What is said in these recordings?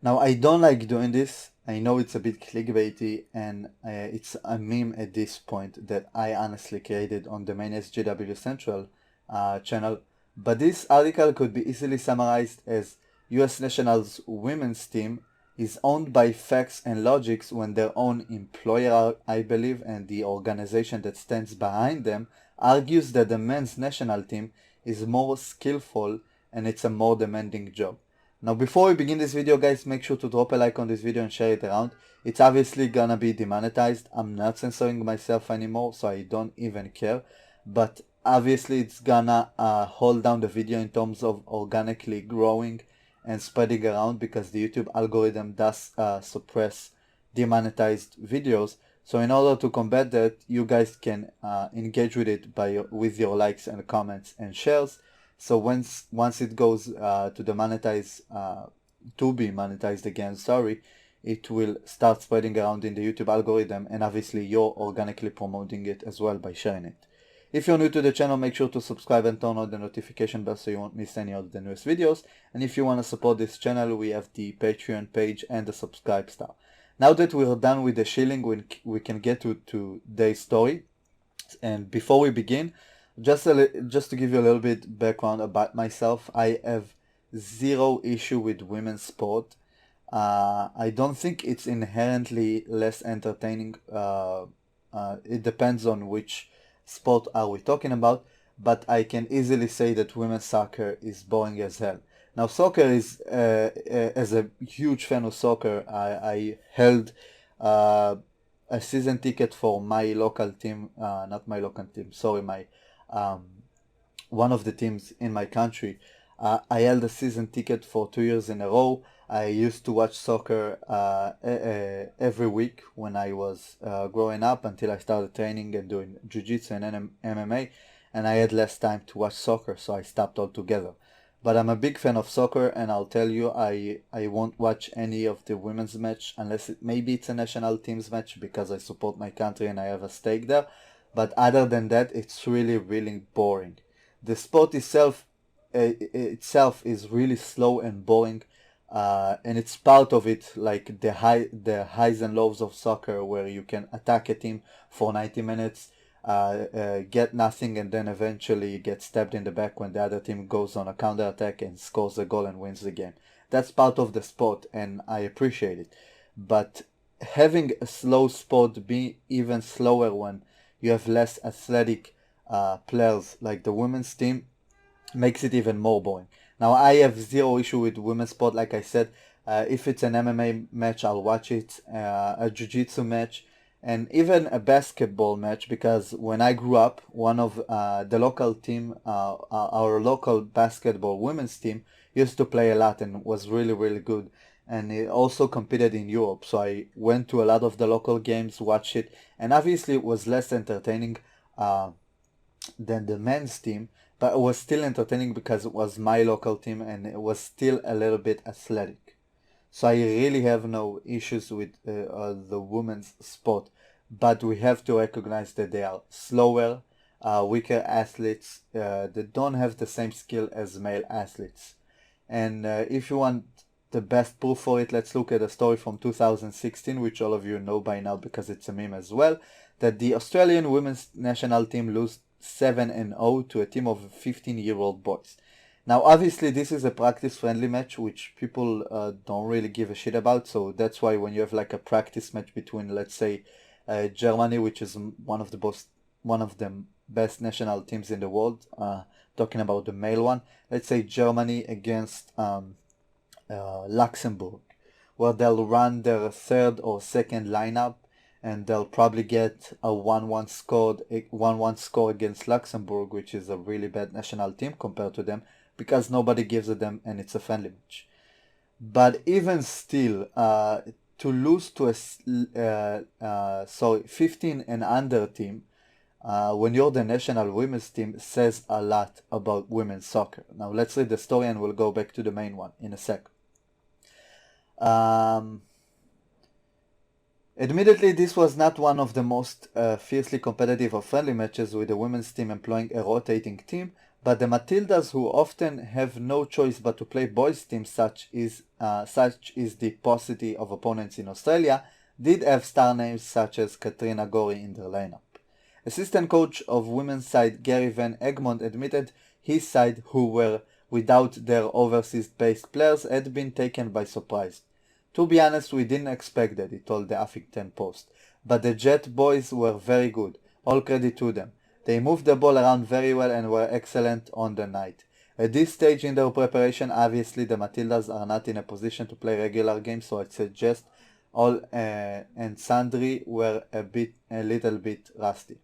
Now, I don't like doing this. I know it's a bit clickbaity and it's a meme at this point that I honestly created on the main SJW Central channel. But this article could be easily summarized as US National's women's team is owned by facts and logics when their own employer, I believe, and the organization that stands behind them argues that the men's national team is more skillful and it's a more demanding job. Now before we begin this video, guys, make sure to drop a like on this video and share it around. It's obviously gonna be demonetized. I'm not censoring myself anymore, so I don't even care. But obviously it's gonna hold down the video in terms of organically growing and spreading around, because the YouTube algorithm does suppress demonetized videos. So in order to combat that, you guys can engage with it with your likes and comments and shares. So once it goes to be monetized again, sorry, it will start spreading around in the YouTube algorithm, and obviously you're organically promoting it as well by sharing it. If you're new to the channel, make sure to subscribe and turn on the notification bell so you won't miss any of the newest videos. And if you want to support this channel, we have the Patreon page and the subscribe star. Now that we're done with the shilling, we can get to today's story. And before we begin, just to give you a little bit background about myself, I have zero issue with women's sport. I don't think it's inherently less entertaining. It depends on which sport are we talking about, but I can easily say that women's soccer is boring as hell. Now, soccer is, as a huge fan of soccer, I held a season ticket for my local team, not my local team, sorry, my um, one of the teams in my country. I held a season ticket for 2 years in a row. I used to watch soccer every week when I was growing up, until I started training and doing jiu-jitsu and MMA, and I had less time to watch soccer, so I stopped altogether. But I'm a big fan of soccer, and I'll tell you, I won't watch any of the women's match unless maybe it's a national teams match, because I support my country and I have a stake there. But other than that, it's really boring. The sport itself is really slow and boring, and it's part of it, like the highs and lows of soccer, where you can attack a team for 90 minutes, get nothing, and then eventually get stabbed in the back when the other team goes on a counter attack and scores a goal and wins the game. That's part of the sport, and I appreciate it. But having a slow sport be even slower when you have less athletic players like the women's team makes it even more boring. Now, I have zero issue with women's sport, like I said. If it's an MMA match, I'll watch it. A jiu-jitsu match, and even a basketball match, because when I grew up, one of the local team, our local basketball women's team, used to play a lot and was really good. And it also competed in Europe, so I went to a lot of the local games, watched it, and obviously it was less entertaining uh, than the men's team, but it was still entertaining because it was my local team and it was still a little bit athletic. So I really have no issues with the women's sport, but we have to recognize that they are slower, weaker athletes that don't have the same skill as male athletes. And if you want the best proof for it, let's look at a story from 2016, which all of you know by now because it's a meme as well, that the Australian women's national team lost 7-0 to a team of 15-year-old boys. Now, obviously, this is a practice-friendly match, which people don't really give a shit about. So that's why when you have like a practice match between, let's say, Germany, which is one of the best national teams in the world, talking about the male one, let's say Germany against Luxembourg, where they'll run their third or second lineup, and they'll probably get a 1-1 score against Luxembourg, which is a really bad national team compared to them, because nobody gives a damn and it's a friendly match. But even still, to lose to a 15 and under team, when you're the national women's team, says a lot about women's soccer. Now let's read the story and we'll go back to the main one in a sec. Admittedly, this was not one of the most fiercely competitive or friendly matches, with the women's team employing a rotating team, But the Matildas, who often have no choice but to play boys' teams, such is the paucity of opponents in Australia, did have star names such as Katrina Gorey in their lineup. Assistant coach of women's side Gary Van Egmond admitted his side, who were without their overseas-based players, had been taken by surprise. To be honest, we didn't expect that, he told the Huffington Post. But the Jet boys were very good. All credit to them. They moved the ball around very well and were excellent on the night. At this stage in their preparation, obviously the Matildas are not in a position to play regular games, so I'd suggest all and sundry were a little bit rusty.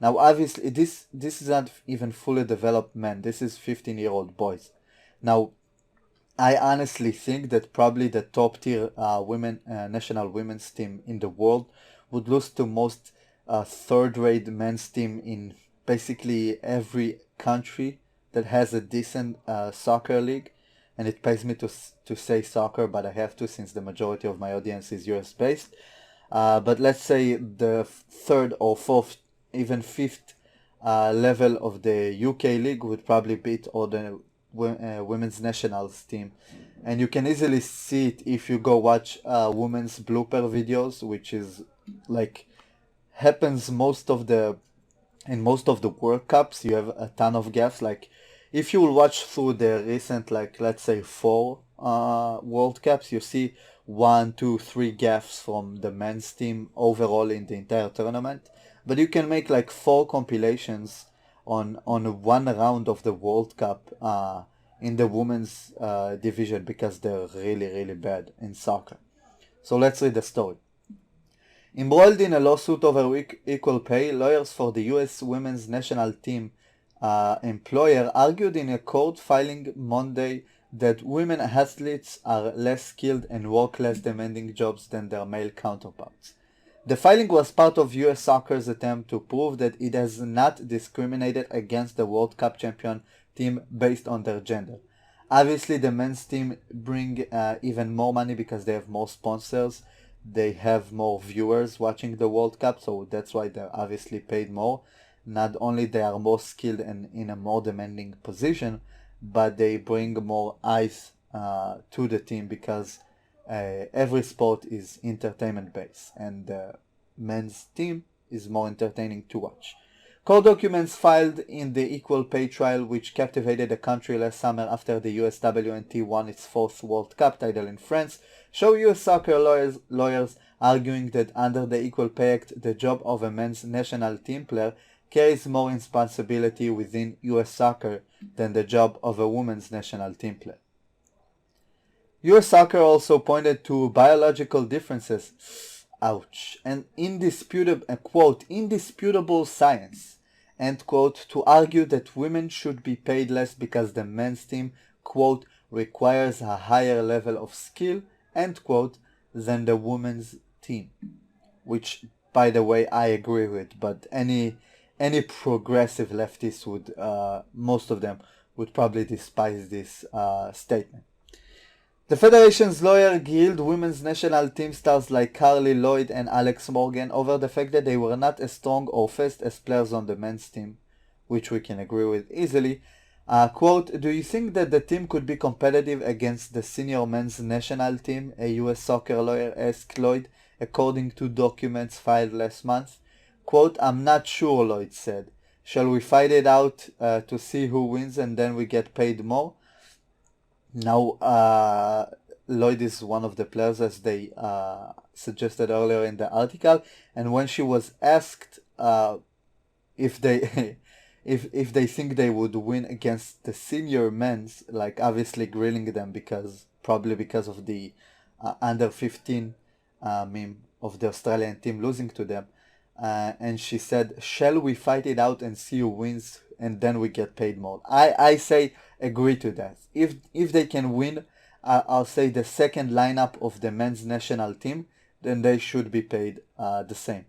Now obviously this is not even fully developed men, this is 15-year-old boys. Now I honestly think that probably the top tier national women's team in the world would lose to most third-rate men's team in basically every country that has a decent soccer league. And it pains me to say soccer, but I have to since the majority of my audience is US based. But let's say the third or fourth, even fifth level of the UK league would probably beat all the women's nationals team. And you can easily see it if you go watch women's blooper videos, which is like happens in most of the World Cups. You have a ton of gaffes. Like if you will watch through the recent, like let's say 4 World Cups, you see 1, 2, 3 gaffes from the men's team overall in the entire tournament. But you can make like 4 compilations on one round of the World Cup in the women's division, because they're really bad in soccer. So let's read the story. Embroiled in a lawsuit over equal pay, lawyers for the US women's national team employer argued in a court filing Monday that women athletes are less skilled and work less demanding jobs than their male counterparts. The filing was part of US Soccer's attempt to prove that it has not discriminated against the World Cup champion team based on their gender. Obviously, the men's team bring even more money because they have more sponsors. They have more viewers watching the World Cup, so that's why they're obviously paid more. Not only they are more skilled and in a more demanding position, but they bring more eyes to the team because every sport is entertainment based, and the men's team is more entertaining to watch. Court documents filed in the equal pay trial, which captivated the country last summer after the USWNT won its 4th World Cup title in France, show US soccer lawyers arguing that under the Equal Pay Act, the job of a men's national team player carries more responsibility within US soccer than the job of a women's national team player. US soccer also pointed to biological differences, ouch, and indisputable science, end quote, to argue that women should be paid less because the men's team, quote, requires a higher level of skill, end quote, than the women's team. Which, by the way, I agree with, but any progressive leftist would, most of them, would probably despise this statement. The Federation's lawyer grilled women's national team stars like Carly Lloyd and Alex Morgan over the fact that they were not as strong or fast as players on the men's team, which we can agree with easily. Quote, do you think that the team could be competitive against the senior men's national team? A US soccer lawyer asked Lloyd, according to documents filed last month. Quote, I'm not sure, Lloyd said. Shall we fight it out to see who wins and then we get paid more? Now, Lloyd is one of the players, as they suggested earlier in the article, and when she was asked if they if they think they would win against the senior men's, like obviously grilling them probably because of the under 15 meme of the Australian team losing to them, and she said, shall we fight it out and see who wins and then we get paid more? I say agree to that. If they can win, I'll say the second lineup of the men's national team, then they should be paid the same.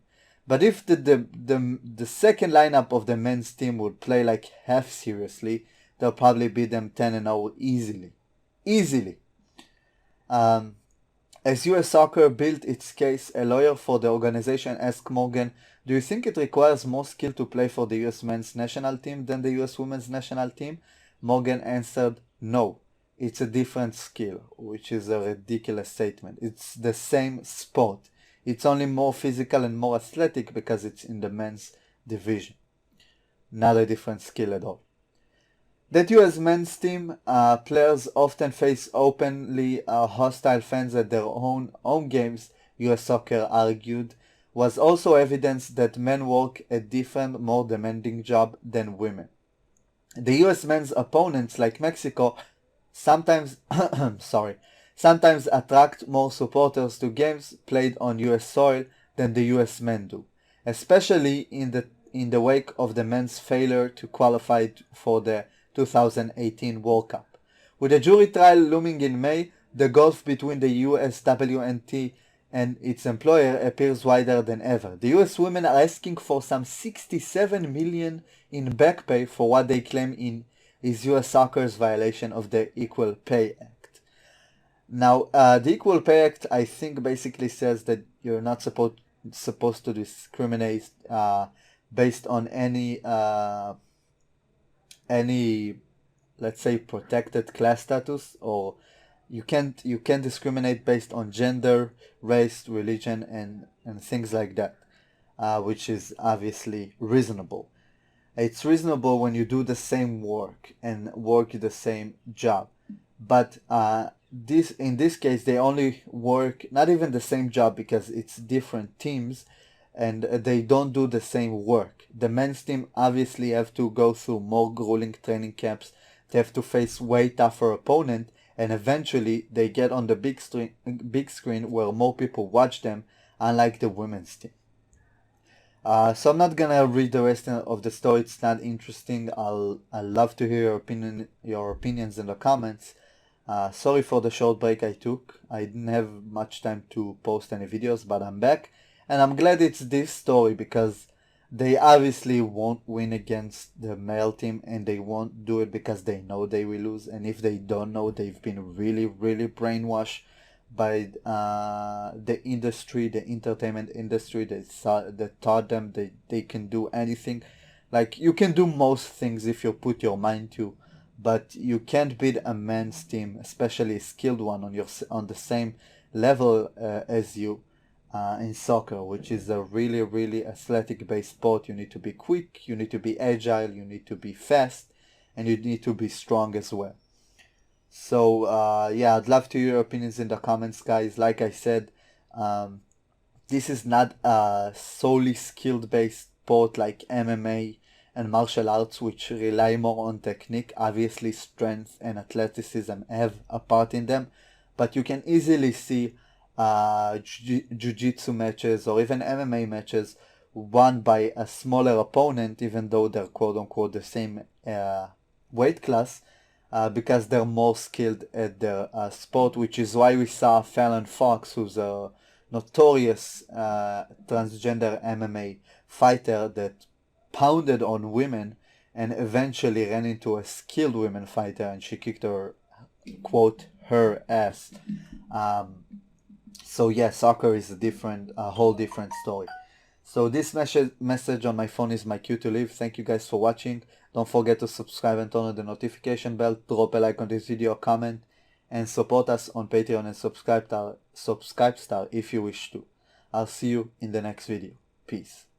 But if the second lineup of the men's team would play like half seriously, they'll probably beat them 10-0 easily. As US Soccer built its case, a lawyer for the organization asked Morgan, "Do you think it requires more skill to play for the US men's national team than the US women's national team?" Morgan answered, "No, it's a different skill," which is a ridiculous statement. It's the same sport. It's only more physical and more athletic because it's in the men's division. Not a different skill at all. That US men's team players often face openly hostile fans at their own home games, US Soccer argued, was also evidence that men work a different, more demanding job than women. The US men's opponents, like Mexico, sometimes sometimes attract more supporters to games played on US soil than the US men do, especially in the wake of the men's failure to qualify for the 2018 World Cup. With a jury trial looming in May, the gulf between the USWNT and its employer appears wider than ever. The US women are asking for some $67 million in back pay for what they claim is US Soccer's violation of the Equal Pay Act. Now, the Equal Pay Act, I think, basically says that you're not supposed to discriminate based on any, let's say, protected class status, or you can't discriminate based on gender, race, religion, and things like that, which is obviously reasonable. It's reasonable when you do the same work and work the same job, but in this case they only work not even the same job because it's different teams, and they don't do the same work. The men's team obviously have to go through more grueling training camps. They have to face way tougher opponent, and eventually they get on the big screen where more people watch them, unlike the women's team. So I'm not gonna read the rest of the story. It's not interesting. I'll love to hear your opinions in the comments. Sorry for the short break I took. I didn't have much time to post any videos, but I'm back. And I'm glad it's this story because they obviously won't win against the male team, and they won't do it because they know they will lose. And if they don't know, they've been really, really brainwashed by the industry, the entertainment industry that taught them that they can do anything. Like, you can do most things if you put your mind to, but you can't beat a men's team, especially a skilled one, on the same level as you in soccer, which is a really, really athletic-based sport. You need to be quick, you need to be agile, you need to be fast, and you need to be strong as well. So yeah, I'd love to hear your opinions in the comments, guys. Like I said, this is not a solely skill-based sport like MMA and martial arts, which rely more on technique. Obviously, strength and athleticism have a part in them, but you can easily see jiu-jitsu matches or even MMA matches won by a smaller opponent, even though they're quote-unquote the same weight class, because they're more skilled at their sport, which is why we saw Fallon Fox, who's a notorious transgender MMA fighter that pounded on women and eventually ran into a skilled women fighter, and she kicked her, quote, her ass. So yeah, soccer is a whole different story. So this message on my phone is my cue to leave. Thank you guys for watching. Don't forget to subscribe and turn on the notification bell. Drop a like on this video, comment, and support us on Patreon and Subscribe Star if you wish to. I'll see you in the next video. Peace.